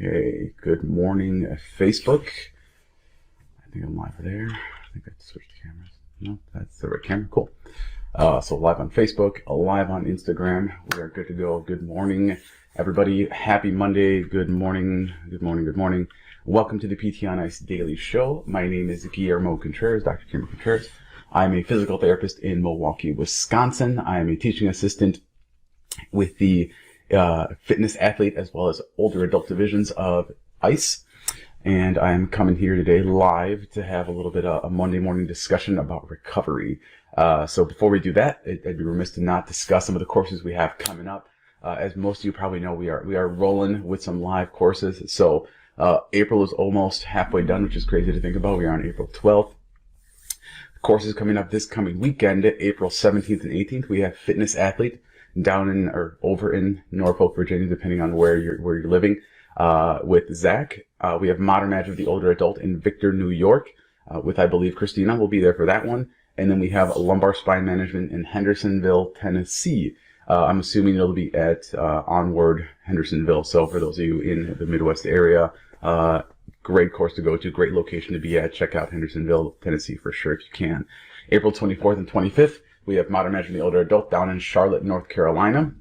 Okay, good morning, Facebook. I think I'm live there. I think I switched cameras. No, that's the right camera. Cool. So live on Facebook, live on Instagram. We are good to go. Good morning, everybody. Happy Monday. Good morning. Good morning. Good morning. Welcome to the PT on Ice Daily Show. My name is Guillermo Contreras, Dr. Guillermo Contreras. I'm a physical therapist in Milwaukee, Wisconsin. I am a teaching assistant with the fitness athlete as well as older adult divisions of ICE. And I'm coming here today live to have a little bit of a Monday morning discussion about recovery. So before we do that, I'd be remiss to not discuss some of the courses we have coming up. As most of you probably know, we are rolling with some live courses. So April is almost halfway done, which is crazy to think about. We are on April 12th. Courses coming up this coming weekend, April 17th and 18th. We have fitness athlete down in or over in Norfolk, Virginia, depending on where you're living, with Zach. We have modern match of the older adult in Victor, New York, with I believe Christina will be there for that one. And then we have lumbar spine management in Hendersonville, Tennessee. I'm assuming it'll be at Onward Hendersonville. So for those of you in the Midwest area, great course to go to, great location to be at. Check out Hendersonville, Tennessee for sure if you can. April 24th and 25th. We have modern match of the older adult down in Charlotte, North Carolina.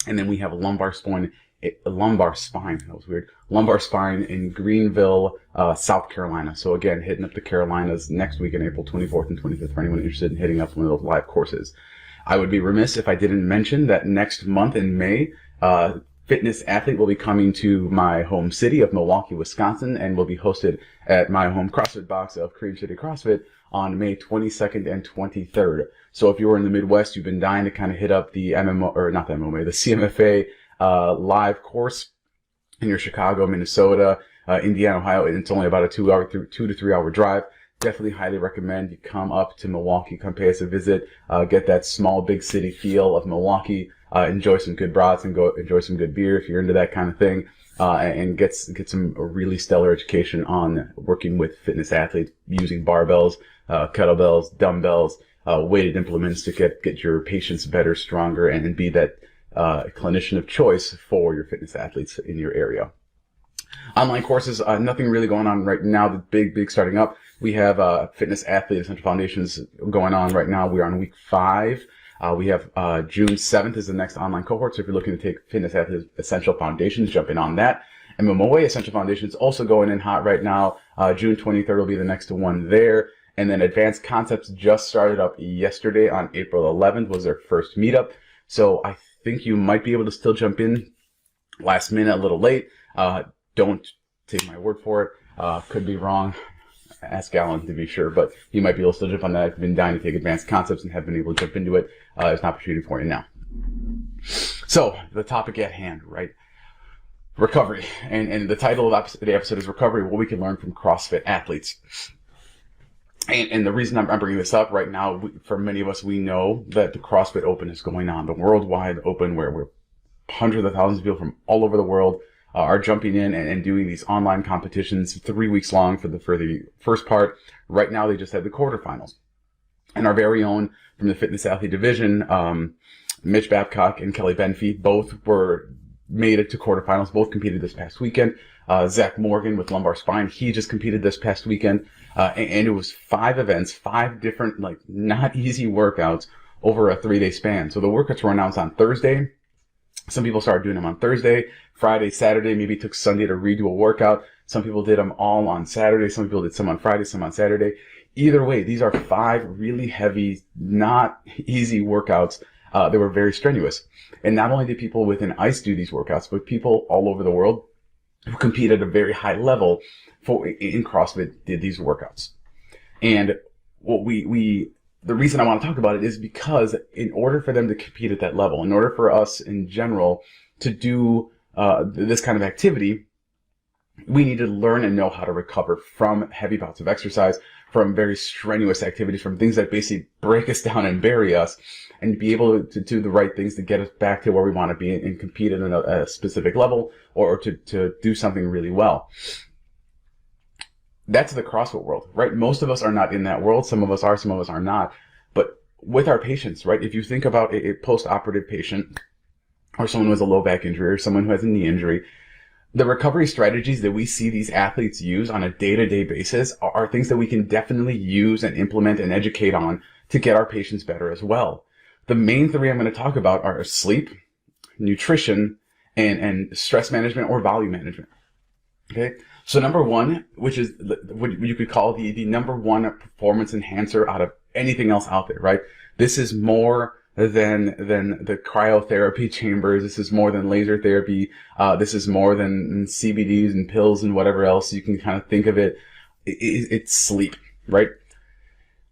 And then we have lumbar spine, that was weird, lumbar spine in Greenville, South Carolina. So again, hitting up the Carolinas next week on April 24th and 25th for anyone interested in hitting up one of those live courses. I would be remiss if I didn't mention that next month in May, fitness athlete will be coming to my home city of Milwaukee, Wisconsin, and will be hosted at my home CrossFit box of Cream City CrossFit on May 22nd and 23rd. So if you were in the Midwest, you've been dying to kind of hit up the MMO, or not the MMA, the CMFA live course in your Chicago, Minnesota, Indiana, Ohio, and it's only about a 2 to 3 hour drive. Definitely highly recommend you come up to Milwaukee, come pay us a visit, get that small, big city feel of Milwaukee, enjoy some good brats and go enjoy some good beer if you're into that kind of thing, and get some really stellar education on working with fitness athletes using barbells, kettlebells, dumbbells, weighted implements to get your patients better, stronger, and be that clinician of choice for your fitness athletes in your area. Online courses, nothing really going on right now. The big starting up. We have fitness athlete essential foundations going on right now. We're on week 5. We have June 7th is the next online cohort. So if you're looking to take fitness athlete essential foundations, jump in on that. MMA essential foundations also going in hot right now. June 23rd will be the next one there. And then advanced concepts just started up yesterday on April 11th was their first meetup. So I think you might be able to still jump in last minute, a little late. Don't take my word for it. Could be wrong. Ask Alan to be sure, but you might be able to still jump on that if you've been dying to take advanced concepts and have been able to jump into it. There's an opportunity for you now. So the topic at hand, right? Recovery. And the title of the episode is Recovery, What We Can Learn from CrossFit Athletes. And the reason I'm bringing this up right now, for many of us, we know that the CrossFit Open is going on, the worldwide Open, where we're hundreds of thousands of people from all over the world are jumping in and doing these online competitions 3 weeks long for the first part. Right now, they just had the quarterfinals. And our very own from the fitness athlete division, Mitch Babcock and Kelly Benfey, both made it to quarterfinals, both competed this past weekend. Zach Morgan with lumbar spine, he just competed this past weekend. And it was 5 events, 5 different, not easy workouts over a 3-day span. So the workouts were announced on Thursday. Some people started doing them on Thursday, Friday, Saturday, maybe took Sunday to redo a workout. Some people did them all on Saturday. Some people did some on Friday, some on Saturday. Either way, these are 5 really heavy, not easy workouts. They were very strenuous. And not only did people within ICE do these workouts, but people all over the world who compete at a very high level in CrossFit did these workouts. And what the reason I want to talk about it is because in order for them to compete at that level, in order for us in general to do this kind of activity, we need to learn and know how to recover from heavy bouts of exercise, from very strenuous activities, from things that basically break us down and bury us, and be able to do the right things to get us back to where we want to be and compete at a specific level, or to do something really well. That's the CrossFit world, right? Most of us are not in that world. Some of us are, some of us are not. But with our patients, right? If you think about a post-operative patient or someone who has a low back injury or someone who has a knee injury, The recovery strategies that we see these athletes use on a day-to-day basis are things that we can definitely use and implement and educate on to get our patients better as well. The main three I'm going to talk about are sleep, nutrition, and stress management or value management. Okay. So number one, which is what you could call the number one performance enhancer out of anything else out there, right? This is more than the cryotherapy chambers. This is more than laser therapy. This is more than CBDs and pills and whatever else you can kind of think of it. It's sleep, right?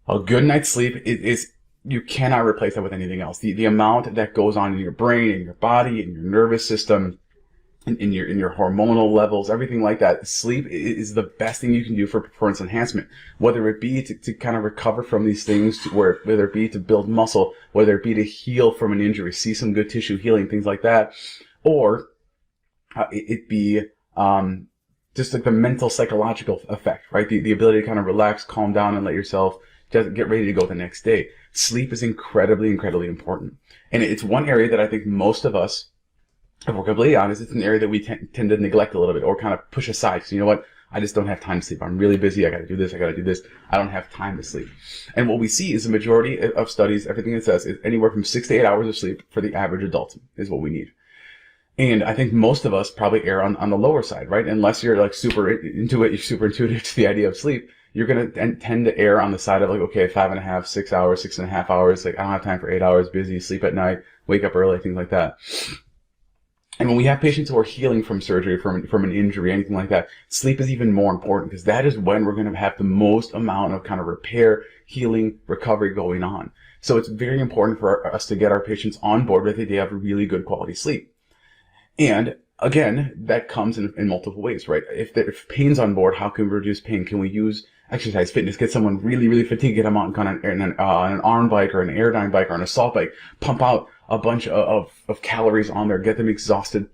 A good night's sleep is you cannot replace that with anything else. The amount that goes on in your brain, in your body, in your nervous system, in your hormonal levels, everything like that. Sleep is the best thing you can do for performance enhancement, whether it be to kind of recover from these things, whether it be to build muscle, whether it be to heal from an injury, see some good tissue healing, things like that, or it be just like the mental psychological effect, right? The ability to kind of relax, calm down, and let yourself just get ready to go the next day. Sleep is incredibly, incredibly important. And it's one area that I think most of us, if we're completely honest, it's an area that we tend to neglect a little bit or kind of push aside. So you know what? I just don't have time to sleep. I'm really busy. I got to do this. I got to do this. I don't have time to sleep. And what we see is the majority of studies, everything it says, is anywhere from 6 to 8 hours of sleep for the average adult is what we need. And I think most of us probably err on the lower side, right? Unless you're like super into it, you're super intuitive to the idea of sleep, you're going to tend to err on the side of like, okay, 5.5, 6 hours, 6.5 hours. Like I don't have time for 8 hours, busy, sleep at night, wake up early, things like that. And when we have patients who are healing from surgery, from an injury, anything like that, sleep is even more important because that is when we're going to have the most amount of kind of repair, healing, recovery going on. So it's very important for us to get our patients on board with it. They have really good quality sleep. And again, that comes in multiple ways, right? If pain's on board, how can we reduce pain? Can we use exercise fitness, get someone really, really fatigued, get them on an arm bike or an Airdyne bike or an assault bike, pump out a bunch of calories on there, get them exhausted.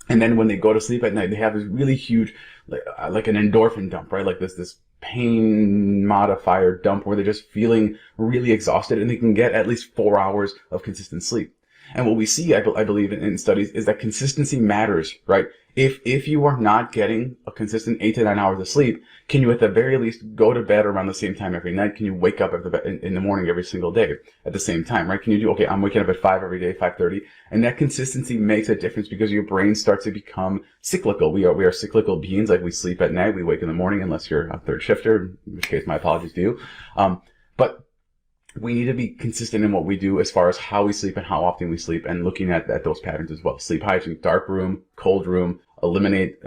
And then when they go to sleep at night, they have this really huge, like an endorphin dump, right? Like this pain modifier dump where they're just feeling really exhausted and they can get at least 4 hours of consistent sleep. And what we see, I believe in studies, is that consistency matters, right? If you are not getting a consistent 8 to 9 hours of sleep, can you at the very least go to bed around the same time every night? Can you wake up in the morning every single day at the same time, right? Can you do, okay, I'm waking up at 5 every day, 5:30, and that consistency makes a difference because your brain starts to become cyclical. We are cyclical beings, like we sleep at night, we wake in the morning, unless you're a third shifter, in which case my apologies to you. But we need to be consistent in what we do as far as how we sleep and how often we sleep and looking at those patterns as well. Sleep hygiene, dark room, cold room, eliminate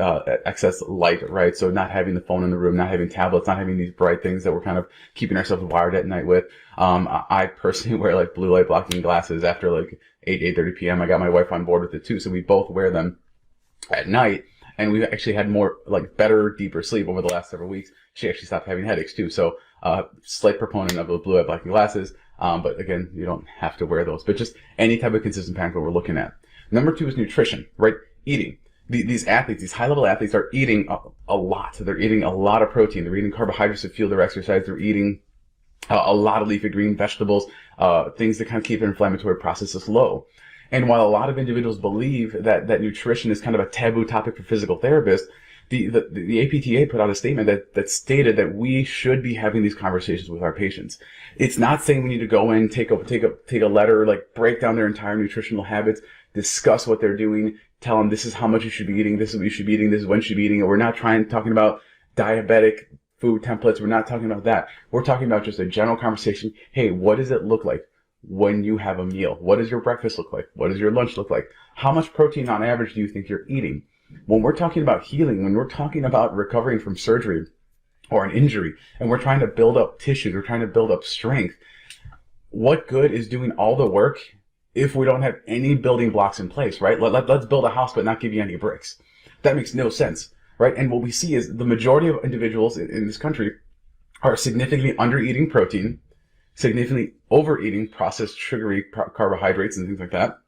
excess light, right? So not having the phone in the room, not having tablets, not having these bright things that we're kind of keeping ourselves wired at night with. I personally wear like blue light blocking glasses after like 8:30 p.m. I got my wife on board with it too. So we both wear them at night. And we've actually had more, like, better, deeper sleep over the last several weeks. She actually stopped having headaches too. So, slight proponent of the blue light blocking glasses. But again, you don't have to wear those, but just any type of consistent pattern what we're looking at. Number 2 is nutrition, right? Eating. These athletes, these high level athletes are eating a lot. They're eating a lot of protein. They're eating carbohydrates to fuel their exercise. They're eating a lot of leafy green vegetables, things that kind of keep their inflammatory processes low. And while a lot of individuals believe that nutrition is kind of a taboo topic for physical therapists, the APTA put out a statement that stated that we should be having these conversations with our patients. It's not saying we need to go in, take a letter, like break down their entire nutritional habits, discuss what they're doing, tell them this is how much you should be eating, this is what you should be eating, this is when you should be eating. And we're not talking about diabetic food templates. We're not talking about that. We're talking about just a general conversation. Hey, what does it look like when you have a meal? What does your breakfast look like? What does your lunch look like? How much protein on average do you think you're eating? When we're talking about healing, when we're talking about recovering from surgery or an injury, and we're trying to build up tissues, we're trying to build up strength, what good is doing all the work if we don't have any building blocks in place, right? Let's build a house but not give you any bricks. That makes no sense, right? And what we see is the majority of individuals in this country are significantly under-eating protein, significantly overeating processed sugary carbohydrates and things like that,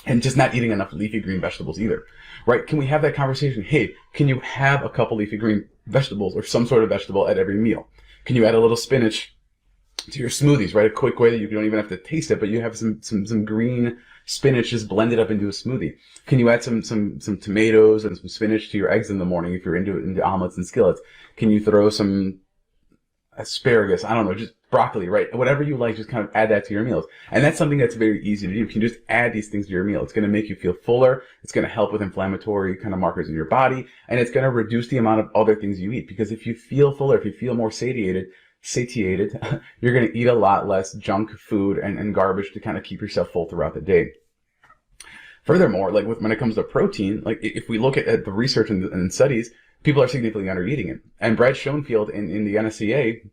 and just not eating enough leafy green vegetables either, right? Can we have that conversation? Hey, can you have a couple leafy green vegetables or some sort of vegetable at every meal? Can you add a little spinach to your smoothies, right? A quick way that you don't even have to taste it, but you have some green spinach just blended up into a smoothie? Can you add some tomatoes and some spinach to your eggs in the morning if you're into omelets and skillets? Can you throw some asparagus? I don't know, just broccoli, right? Whatever you like, just kind of add that to your meals. And that's something that's very easy to do. You can just add these things to your meal. It's going to make you feel fuller. It's going to help with inflammatory kind of markers in your body. And it's going to reduce the amount of other things you eat. Because if you feel fuller, if you feel more satiated, you're going to eat a lot less junk food and garbage to kind of keep yourself full throughout the day. Furthermore, like when it comes to protein, like if we look at the research and studies, people are significantly under eating it. And Brad Schoenfield in the NSCA,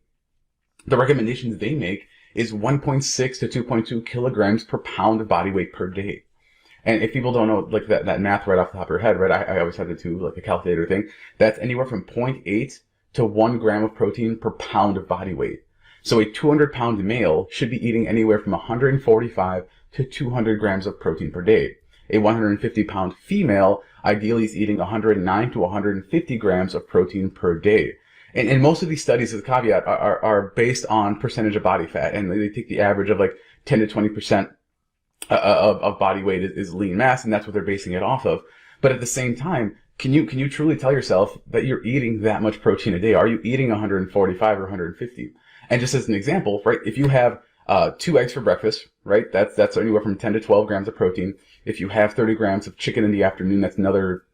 the recommendations they make is 1.6 to 2.2 kilograms per pound of body weight per day. And if people don't know like that math right off the top of their head, right, I always had to do like a calculator thing. That's anywhere from 0.8 to 1 gram of protein per pound of body weight. So a 200-pound male should be eating anywhere from 145 to 200 grams of protein per day. A 150-pound female ideally is eating 109 to 150 grams of protein per day. And most of these studies, as a caveat, are based on percentage of body fat. And they take the average of like 10 to 20% of body weight is lean mass, and that's what they're basing it off of. But at the same time, can you truly tell yourself that you're eating that much protein a day? Are you eating 145 or 150? And just as an example, right, if you have 2 eggs for breakfast, right, that's anywhere from 10 to 12 grams of protein. If you have 30 grams of chicken in the afternoon, that's another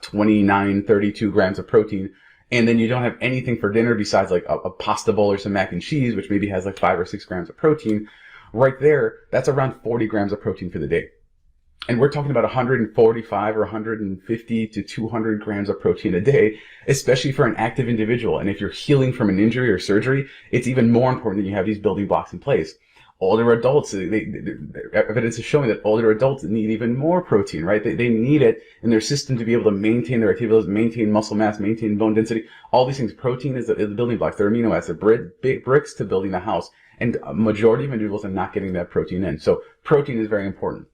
29, 32 grams of protein. And then you don't have anything for dinner besides like a pasta bowl or some mac and cheese, which maybe has like 5 or 6 grams of protein. Right there, that's around 40 grams of protein for the day. And we're talking about 145 or 150 to 200 grams of protein a day, especially for an active individual. And if you're healing from an injury or surgery, it's even more important that you have these building blocks in place. Older adults, evidence is showing that older adults need even more protein, right? They need it in their system to be able to maintain their activities, maintain muscle mass, maintain bone density. All these things. Protein is the building blocks. They're amino acids, bricks to building a house. And a majority of individuals are not getting that protein in. So protein is very important.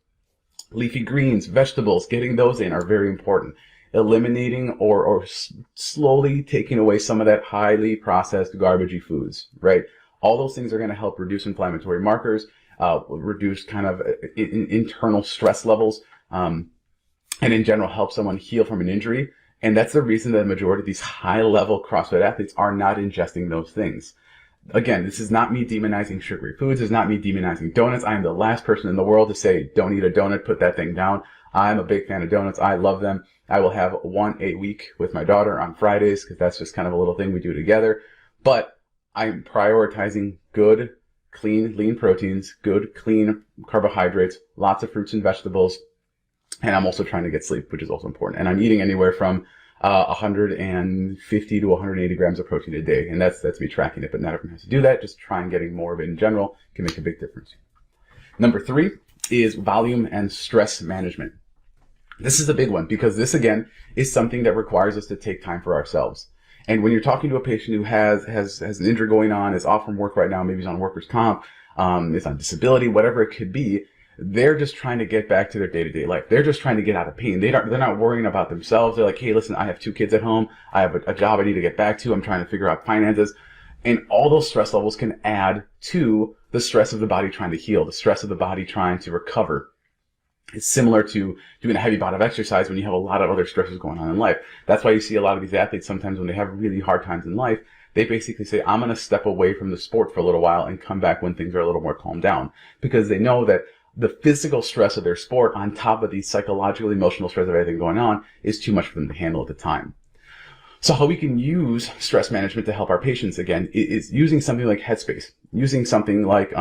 Leafy greens, vegetables, getting those in are very important. Eliminating or slowly taking away some of that highly processed garbagey foods, right? All those things are going to help reduce inflammatory markers, reduce kind of internal stress levels, and in general help someone heal from an injury. And that's the reason that the majority of these high-level CrossFit athletes are not ingesting those things. Again, this is not me demonizing sugary foods. It's not me demonizing donuts. I am the last person in the world to say, don't eat a donut, put that thing down. I'm a big fan of donuts. I love them. I will have one a week with my daughter on Fridays because that's just kind of a little thing we do together. But I'm prioritizing good, clean, lean proteins, good, clean carbohydrates, lots of fruits and vegetables. And I'm also trying to get sleep, which is also important. And I'm eating anywhere from 150 to 180 grams of protein a day. And that's me tracking it, but not everyone has to do that. Just try and getting more of it in general can make a big difference. Number 3 is volume and stress management. This is a big one because this, again, is something that requires us to take time for ourselves. And when you're talking to a patient who has an injury going on, is off from work right now, maybe he's on workers' comp, is on disability, whatever it could be, they're just trying to get back to their day-to-day life. They're just trying to get out of pain. They're not worrying about themselves. They're like, hey, listen, I have 2 kids at home. I have a job I need to get back to. I'm trying to figure out finances. And all those stress levels can add to the stress of the body trying to heal, the stress of the body trying to recover. It's similar to doing a heavy bout of exercise when you have a lot of other stresses going on in life. That's why you see a lot of these athletes sometimes when they have really hard times in life, they basically say, I'm going to step away from the sport for a little while and come back when things are a little more calmed down. Because they know that the physical stress of their sport on top of the psychological, emotional stress of everything going on is too much for them to handle at the time. So how we can use stress management to help our patients, again, is using something like Headspace, using something like,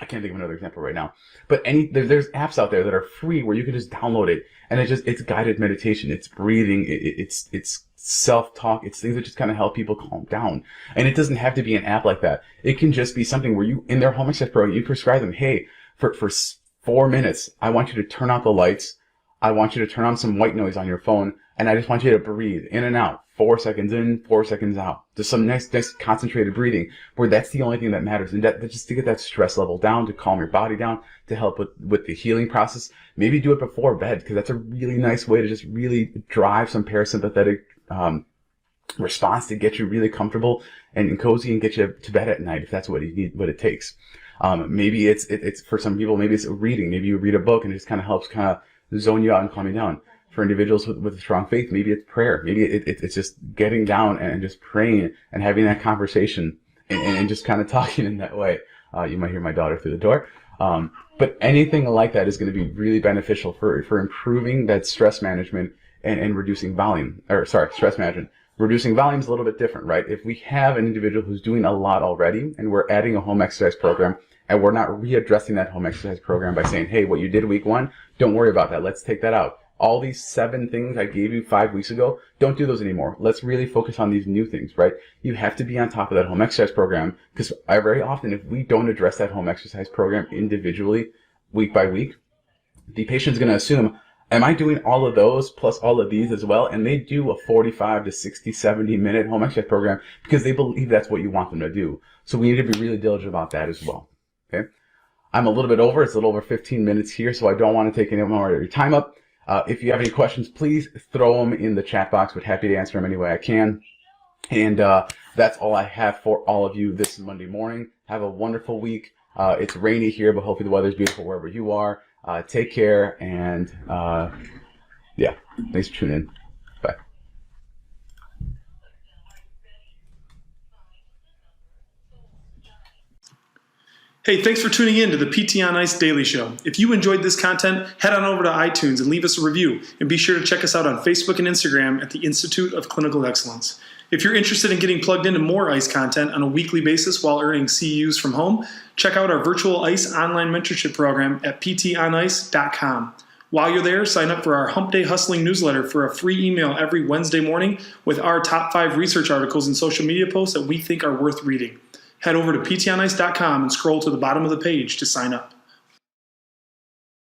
I can't think of another example right now, but there's apps out there that are free where you can just download it, and it's guided meditation, it's breathing, it's self-talk, it's things that just kind of help people calm down. And it doesn't have to be an app like that. It can just be something where you, in their home exercise program, you prescribe them, hey, for 4 minutes, I want you to turn out the lights, I want you to turn on some white noise on your phone, and I just want you to breathe in and out, 4 seconds in, 4 seconds out. Just some nice concentrated breathing where that's the only thing that matters. And that just to get that stress level down, to calm your body down, to help with the healing process. Maybe do it before bed because that's a really nice way to just really drive some parasympathetic response to get you really comfortable and cozy and get you to bed at night if that's what you need, what it takes. Maybe it's for some people, maybe it's reading. Maybe you read a book and it just kind of helps kind of zone you out and calm you down. For individuals with a strong faith, maybe it's prayer. Maybe it's just getting down and just praying and having that conversation and just kind of talking in that way. You might hear my daughter through the door. But anything like that is going to be really beneficial for improving that stress management and reducing volume. Stress management. Reducing volume is a little bit different, right? If we have an individual who's doing a lot already and we're adding a home exercise program and we're not readdressing that home exercise program by saying, hey, what you did week 1, don't worry about that. Let's take that out. All these 7 things I gave you 5 weeks ago, don't do those anymore. Let's really focus on these new things, right? You have to be on top of that home exercise program, because very often if we don't address that home exercise program individually, week by week, the patient's going to assume, am I doing all of those plus all of these as well? And they do a 45 to 60, 70 minute home exercise program because they believe that's what you want them to do. So we need to be really diligent about that as well, okay? I'm a little bit over. It's a little over 15 minutes here, so I don't want to take any more of your time up. If you have any questions, please throw them in the chat box. We're happy to answer them any way I can. And that's all I have for all of you this Monday morning. Have a wonderful week. It's rainy here, but hopefully the weather's beautiful wherever you are. Take care, and yeah, thanks for tuning in. Bye. Hey, thanks for tuning in to the PT on Ice Daily Show. If you enjoyed this content, head on over to iTunes and leave us a review. And be sure to check us out on Facebook and Instagram at the Institute of Clinical Excellence. If you're interested in getting plugged into more ICE content on a weekly basis while earning CEUs from home, check out our virtual ICE online mentorship program at ptonice.com. While you're there, sign up for our Hump Day Hustling newsletter for a free email every Wednesday morning with our top 5 research articles and social media posts that we think are worth reading. Head over to ptonice.com and scroll to the bottom of the page to sign up.